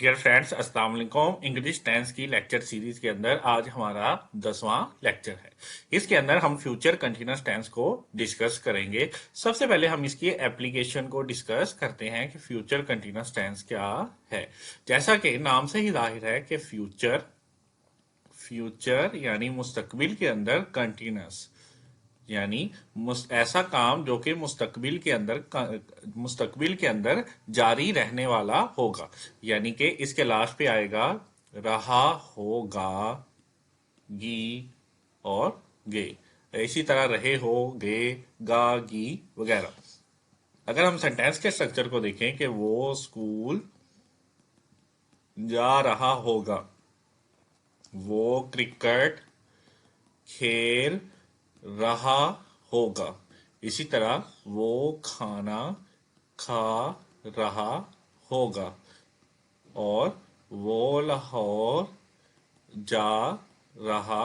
Dear friends, अस्सलाम वालेकुम। English tense की लेक्चर सीरीज के अंदर आज हमारा 10वां लेक्चर है। इसके अंदर हम फ्यूचर कंटीन्यूअस टेंस को डिस्कस करेंगे। सबसे पहले हम इसकी एप्लीकेशन को डिस्कस करते हैं कि फ्यूचर कंटीन्यूअस टेंस क्या है। जैसा कि नाम से ही जाहिर है कि फ्यूचर फ्यूचर यानी मुस्तकबिल के अंदर कंटीन्यूअस यानी ऐसा काम जो कि मुस्तकबिल के अंदर जारी रहने वाला होगा, यानी कि इसके लास्ट पे आएगा रहा होगा, गी और गे। इसी तरह रहे हो, गे, गा, गी वगैरह। अगर हम सेंटेंस के स्ट्रक्चर को देखें कि वो स्कूल जा रहा होगा, वो क्रिकेट खेल रहा होगा, इसी तरह वो खाना खा रहा होगा और वो लाहौर जा रहा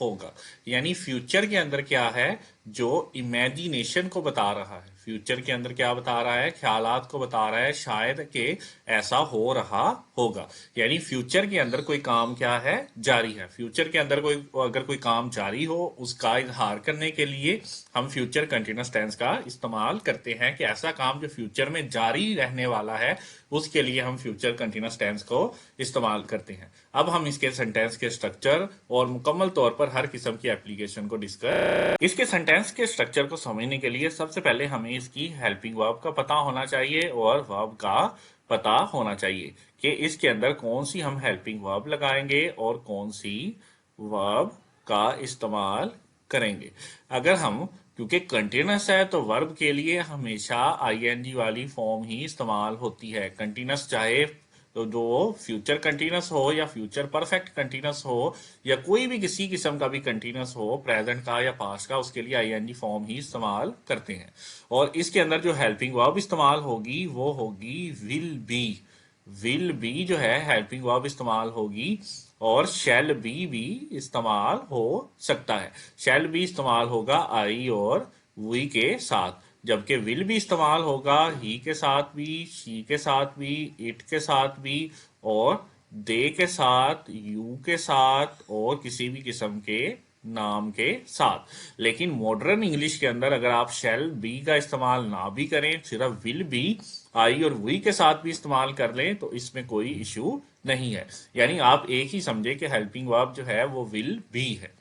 होगा। यानी फ्यूचर के अंदर क्या है, जो इमेजिनेशन को बता रहा है। फ्यूचर के अंदर क्या बता रहा है, ख्यालात को बता रहा है, शायद कि ऐसा हो रहा होगा। यानी फ्यूचर के अंदर कोई काम क्या है, जारी है। फ्यूचर के अंदर अगर कोई काम जारी हो, उसका इजहार करने के लिए हम फ्यूचर कंटीन्यूअस टेंस का इस्तेमाल करते हैं कि ऐसा काम जो फ्यूचर में जारी रहने वाला है, उसके लिए हम फ्यूचर कंटीन्यूअस टेंस को इस्तेमाल करते हैं। अब हम इसके सेंटेंस के स्ट्रक्चर और मुकम्मल तौर पर हर किस्म की एप्लीकेशन को डिस्कस। इसके सेंटेंस के स्ट्रक्चर को समझने के लिए सबसे पहले हमें इसकी हेल्पिंग वर्ब का पता होना चाहिए और वर्ब का पता होना चाहिए कि इसके अंदर कौन सी हम हेल्पिंग वर्ब लगाएंगे और कौन सी वर्ब का इस्तेमाल करेंगे। अगर हम, क्योंकि कंटीन्यूअस है तो वर्ब के लिए हमेशा आईएनजी वाली फॉर्म ही इस्तेमाल होती है। कंटीन्यूअस चाहे तो जो फ्यूचर कंटीन्यूअस हो या फ्यूचर परफेक्ट कंटीन्यूअस हो या कोई भी किसी किस्म का भी कंटीन्यूअस हो, प्रेजेंट का या पास्ट का, उसके लिए आईएनजी फॉर्म ही इस्तेमाल करते हैं। और इसके अंदर जो हेल्पिंग वर्ब इस्तेमाल होगी वो होगी विल बी। विल बी जो है हेल्पिंग वर्ब इस्तेमाल होगी और शैल बी भी इस्तेमाल हो सकता है। शैल बी इस्तेमाल होगा आई और वी के साथ, जबकि विल भी इस्तेमाल होगा ही के साथ भी, शी के साथ भी, इट के साथ भी और दे के साथ, यू के साथ और किसी भी किस्म के नाम के साथ। लेकिन मॉडर्न इंग्लिश के अंदर अगर आप शैल बी का इस्तेमाल ना भी करें, सिर्फ विल बी आई और वी के साथ भी इस्तेमाल कर लें, तो इसमें कोई इशू नहीं है। यानी आप एक ही समझे कि हेल्पिंग वर्ब जो है वो विल बी है।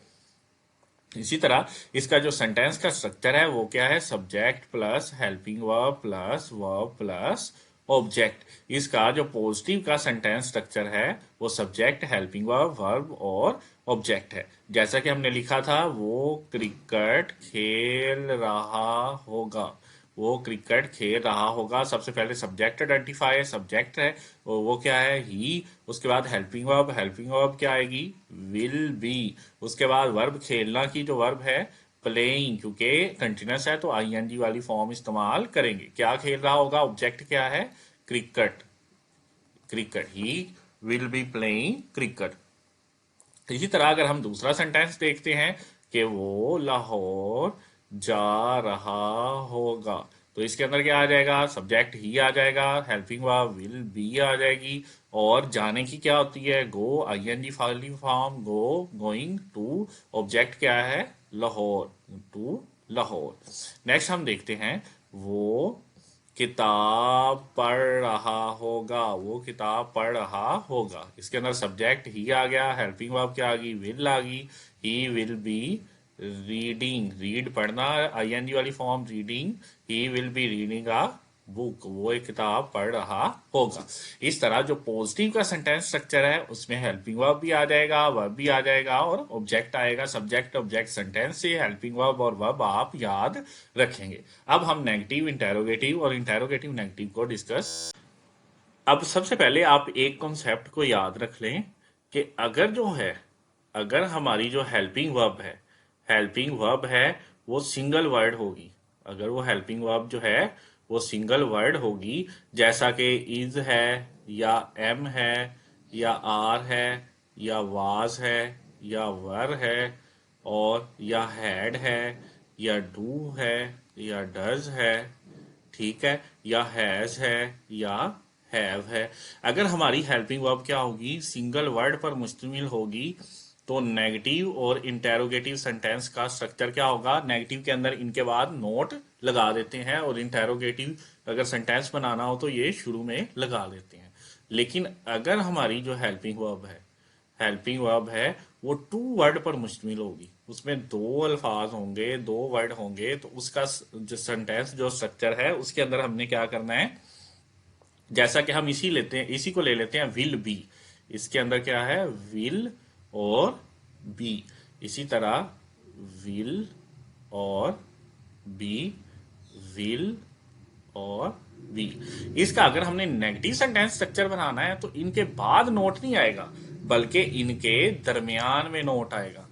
इसी तरह इसका जो सेंटेंस का स्ट्रक्चर है वो क्या है, subject plus helping verb plus object. इसका जो पॉजिटिव का सेंटेंस स्ट्रक्चर है वो सब्जेक्ट, हेल्पिंग वर्ब और ऑब्जेक्ट है। जैसा कि हमने लिखा था, वो क्रिकेट खेल रहा होगा, वो क्रिकेट खेल रहा होगा। सबसे पहले सब्जेक्ट आइडेंटिफाई है, सब्जेक्ट है वो क्या है, ही। उसके बाद हेल्पिंग वर्ब क्या आएगी, विल बी। उसके बाद वर्ब खेलना की जो वर्ब है प्लेइंग, क्योंकि कंटिन्यूस है तो आईएनजी वाली फॉर्म इस्तेमाल करेंगे। क्या खेल रहा होगा, ऑब्जेक्ट क्या है, cricket. Cricket, he will be playing cricket. इसी तरह अगर हम दूसरा सेंटेंस देखते हैं कि वो लाहौर जा रहा होगा, तो इसके अंदर क्या आ जाएगा, सब्जेक्ट ही आ जाएगा, हेल्पिंग वर्ब विल बी आ जाएगी और जाने की क्या होती है, गो, आईएनजी वाली form go, going to. Object क्या है, लाहौर, टू लाहौर। नेक्स्ट हम देखते हैं, वो किताब पढ़ रहा होगा, वो किताब पढ़ रहा होगा। इसके अंदर सब्जेक्ट ही आ गया, हेल्पिंग वर्ब क्या आ गई, विल आ गई, ही विल बी रीडिंग, रीड पढ़ना, आईएनजी वाली form reading, he will B reading a book, वो एक किताब पढ़ रहा होगा। इस तरह जो पॉजिटिव का सेंटेंस स्ट्रक्चर है उसमें हेल्पिंग वर्ब भी आ जाएगा, वर्ब भी आ जाएगा और ऑब्जेक्ट आएगा। सब्जेक्ट ऑब्जेक्ट सेंटेंस से हेल्पिंग वर्ब और वर्ब आप याद रखेंगे। अब हम नेगेटिव, इंटेरोगेटिव और इंटेरोगेटिव नेगेटिव को डिस्कस। अब सबसे पहले आप एक कॉन्सेप्ट को याद रख लें कि अगर हमारी जो हेल्पिंग वर्ब है वो सिंगल वर्ड होगी। अगर वो हेल्पिंग वर्ब जो है वो सिंगल वर्ड होगी, जैसा कि इज है या एम है या आर है या वाज है या वर है और या हैड है या डू है या डज है, ठीक है, या हैज है या है। अगर हमारी हेल्पिंग वर्ब क्या होगी, सिंगल वर्ड पर मुश्तमिल होगी, तो नेगेटिव और इंटेरोगेटिव सेंटेंस का स्ट्रक्चर क्या होगा, नेगेटिव के अंदर इनके बाद नोट लगा देते हैं, और इंटेरोगेटिव अगर सेंटेंस बनाना हो तो ये शुरू में लगा देते हैं। लेकिन अगर हमारी जो हेल्पिंग वर्ब है वो टू वर्ड पर मुश्तमिल होगी, उसमें दो अल्फाज होंगे, दो वर्ड होंगे, तो उसका जो सेंटेंस जो स्ट्रक्चर है उसके अंदर हमने क्या करना है, जैसा कि हम इसी को ले लेते हैं विल बी। इसके अंदर क्या है, विल और बी। इसी तरह विल और बी, विल और बी। इसका अगर हमने नेगेटिव सेंटेंस स्ट्रक्चर बनाना है तो इनके बाद नोट नहीं आएगा, बल्कि इनके दरमियान में नोट आएगा।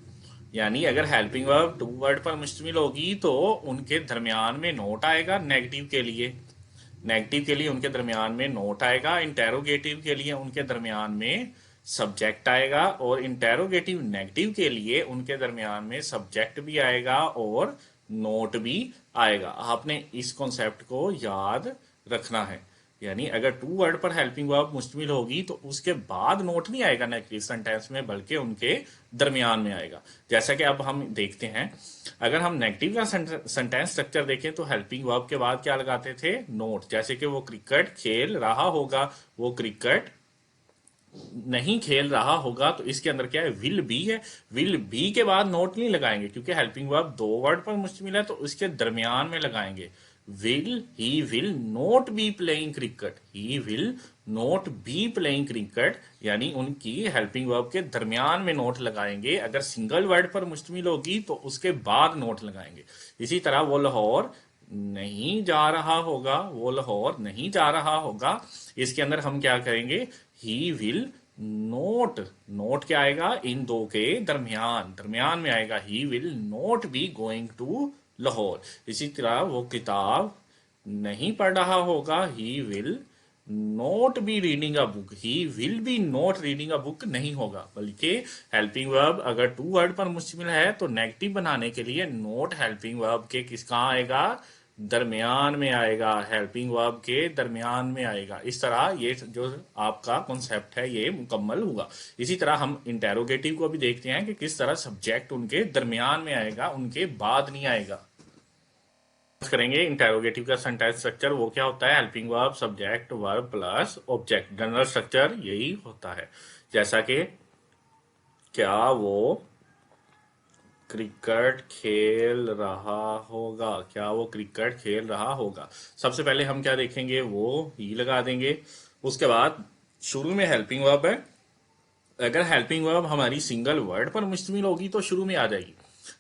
यानी अगर हेल्पिंग वर्ब टू वर्ड पर मुश्तमिल होगी तो उनके दरमियान में नोट आएगा, नेगेटिव के लिए उनके दरमियान में नोट आएगा, इंटेरोगेटिव के लिए उनके दरमियान में सब्जेक्ट आएगा, और इंटेरोगेटिव नेगेटिव के लिए उनके दरमियान में सब्जेक्ट भी आएगा और नोट भी आएगा। आपने इस कॉन्सेप्ट को याद रखना है। यानी अगर टू वर्ड पर हेल्पिंग वर्ब मुश्तमिल होगी तो उसके बाद नोट नहीं आएगा नेगेटिव सेंटेंस में, बल्कि उनके दरमियान में आएगा। जैसा कि अब हम देखते हैं, अगर हम नेगेटिव का सेंटेंस स्ट्रक्चर देखें तो हेल्पिंग वर्ब के बाद क्या लगाते थे, नोट। जैसे कि वो क्रिकेट खेल रहा होगा, वो क्रिकेट नहीं खेल रहा होगा, तो इसके अंदर क्या है, विल बी है। विल बी के बाद नोट नहीं लगाएंगे क्योंकि हेल्पिंग वर्ब दो वर्ड पर मुश्तमिल है, तो उसके दरमियान में लगाएंगे। He will not be playing cricket, he will not be playing cricket, यानी उनकी हेल्पिंग वर्ब के दरमियान में नोट लगाएंगे। अगर सिंगल वर्ड पर मुश्तमिल होगी तो उसके बाद नोट लगाएंगे। इसी तरह वो लाहौर नहीं जा रहा होगा, वो लाहौर नहीं जा रहा होगा, इसके अंदर हम क्या करेंगे, ही विल नोट, नोट क्या आएगा, इन दो के दरमियान में आएगा, he will not be going to Lahore. इसी तरह वो किताब नहीं पढ़ रहा होगा, he will not be reading a book, he will be not reading a book नहीं होगा, बल्कि हेल्पिंग वर्ब अगर टू वर्ड पर मुश्तमिल है तो नेगेटिव बनाने के लिए नोट हेल्पिंग वर्ब के किस कहाँ आएगा, दरमियान में आएगा, हेल्पिंग वर्ब के दरमियान में आएगा। इस तरह ये जो आपका कॉन्सेप्ट है ये मुकम्मल हुआ। इसी तरह हम इंटेरोगेटिव को भी देखते हैं कि किस तरह सब्जेक्ट उनके दरमियान में आएगा, उनके बाद नहीं आएगा। करेंगे इंटेरोगेटिव का सेंटेंस स्ट्रक्चर, वो क्या होता है, helping verb subject verb plus object. General structure यही होता है। जैसा कि क्या वो क्रिकेट खेल रहा होगा, क्या वो क्रिकेट खेल रहा होगा। सबसे पहले हम क्या देखेंगे, वो ही लगा देंगे। उसके बाद शुरू में हेल्पिंग वर्ब है, अगर हेल्पिंग वर्ब हमारी सिंगल वर्ड पर मुश्तमिल होगी तो शुरू में आ जाएगी,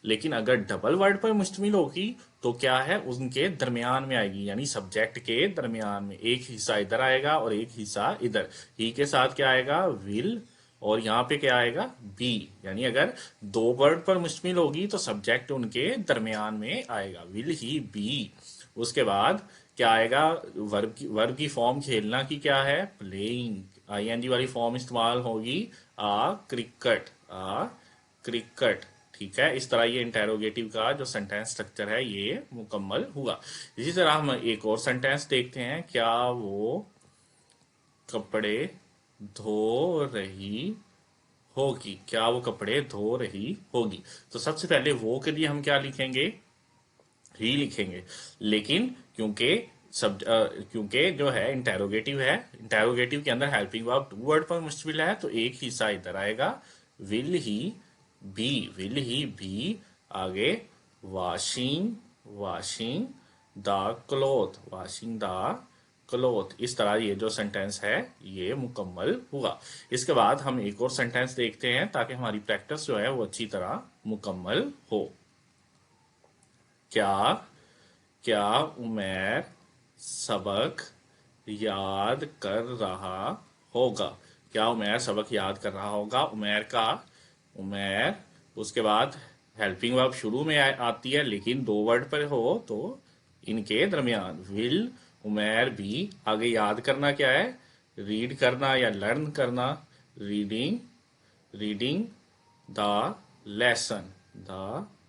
लेकिन अगर डबल वर्ड पर मुश्तमिल होगी तो क्या है, उनके दरमियान में आएगी, यानी सब्जेक्ट के दरमियान में। एक हिस्सा इधर आएगा और एक हिस्सा इधर। ही के साथ क्या आएगा, विल, और यहाँ पे क्या आएगा, बी। यानी अगर दो वर्ड पर मुश्तमिल होगी तो सब्जेक्ट उनके दरमियान में आएगा, विल ही बी। उसके बाद क्या आएगा, वर्ब की फॉर्म खेलना की क्या है, प्लेइंग। आईएनजी वाली फॉर्म इस्तेमाल होगी, आ क्रिकेट। ठीक है, इस तरह ये इंटेरोगेटिव का जो सेंटेंस स्ट्रक्चर है ये मुकम्मल हुआ। इसी तरह हम एक और सेंटेंस देखते हैं, क्या वो कपड़े धो रही होगी, क्या वो कपड़े धो रही होगी। तो सबसे पहले वो के लिए हम क्या लिखेंगे, ही लिखेंगे। लेकिन क्योंकि जो है इंटेरोगेटिव है, इंटेरोगेटिव के अंदर हेल्पिंग वर्ब टू वर्ड पर मुश्तमिल है, तो एक हिस्सा इधर आएगा, विल ही बी। आगे वॉशिंग द क्लोथ। इस तरह ये जो सेंटेंस है ये मुकम्मल हुआ। इसके बाद हम एक और सेंटेंस देखते हैं ताकि हमारी प्रैक्टिस जो है वो अच्छी तरह मुकम्मल हो। क्या उमैर सबक याद कर रहा होगा, क्या उमैर सबक याद कर रहा होगा। उमैर, उसके बाद हेल्पिंग वर्ब शुरू में आती है, लेकिन दो वर्ड पर हो तो इनके दरमियान, विल उमैर बी। आगे याद करना क्या है, रीड करना या लर्न करना, रीडिंग द लेसन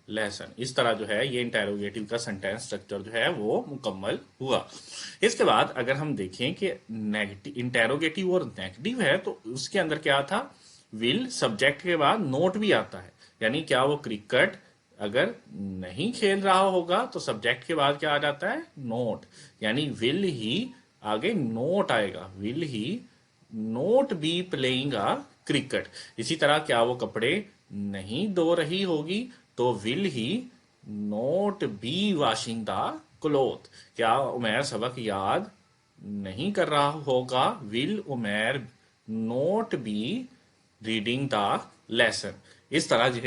लेसन। इस तरह जो है ये इंटेरोगेटिव का सेंटेंस स्ट्रक्चर जो है वो मुकम्मल हुआ। इसके बाद अगर हम देखें कि नेगेटिव इंटेरोगेटिव और नेगेटिव है तो उसके अंदर क्या था, विल सब्जेक्ट के बाद नोट भी आता है। यानी क्या वो क्रिकेट अगर नहीं खेल रहा होगा तो सब्जेक्ट के बाद क्या आ जाता है, नोट। यानी विल ही आगे नोट आएगा, will he not be playing a cricket. इसी तरह क्या वो कपड़े नहीं धो रही होगी तो will he not be washing the cloth. क्या उमेर सबक याद नहीं कर रहा होगा, will Umer not be reading the lesson. इस तरह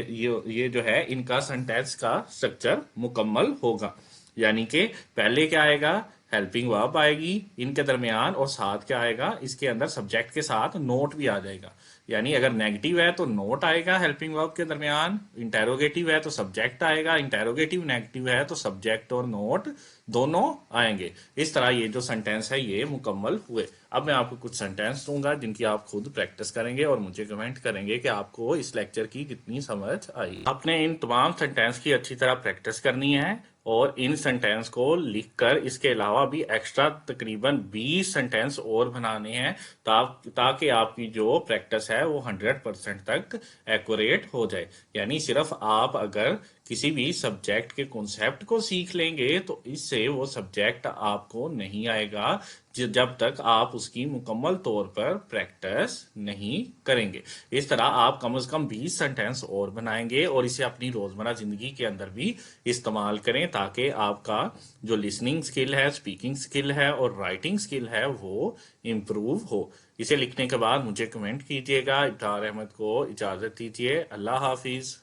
ये जो है इनका सेंटेंस का स्ट्रक्चर मुकम्मल होगा। यानी कि पहले क्या आएगा, हेल्पिंग वर्ब आएगी इनके दरमियान, और साथ क्या आएगा, इसके अंदर सब्जेक्ट के साथ नोट भी आ जाएगा। यानी अगर नेगेटिव है तो नोट आएगा हेल्पिंग वर्ब के दरमियान, इंटेरोगेटिव है तो सब्जेक्ट आएगा, इंटेरोगेटिव नेगेटिव है तो सब्जेक्ट और नोट दोनों आएंगे। इस तरह ये जो सेंटेंस है ये मुकम्मल हुए। अब मैं आपको कुछ सेंटेंस दूंगा जिनकी आप खुद प्रैक्टिस करेंगे और मुझे कमेंट करेंगे कि आपको इस लेक्चर की कितनी समझ आई। आपने इन तमाम सेंटेंस की अच्छी तरह प्रैक्टिस करनी है और इन सेंटेंस को लिखकर इसके अलावा भी एक्स्ट्रा तकरीबन 20 सेंटेंस और बनाने हैं ताकि आपकी जो प्रैक्टिस है वो 100% तक एक्यूरेट हो जाए। यानी सिर्फ आप अगर किसी भी सब्जेक्ट के कॉन्सेप्ट को सीख लेंगे तो इससे वो सब्जेक्ट आपको नहीं आएगा जब तक आप उसकी मुकम्मल तौर पर प्रैक्टिस नहीं करेंगे। इस तरह आप कम से कम 20 सेंटेंस और बनाएंगे और इसे अपनी रोजमर्रा जिंदगी के अंदर भी इस्तेमाल करें ताकि आपका जो लिसनिंग स्किल है, स्पीकिंग स्किल है और राइटिंग स्किल है वो इम्प्रूव हो। इसे लिखने के बाद मुझे कमेंट कीजिएगा। इब्रार अहमद को इजाजत दीजिए। अल्लाह हाफिज।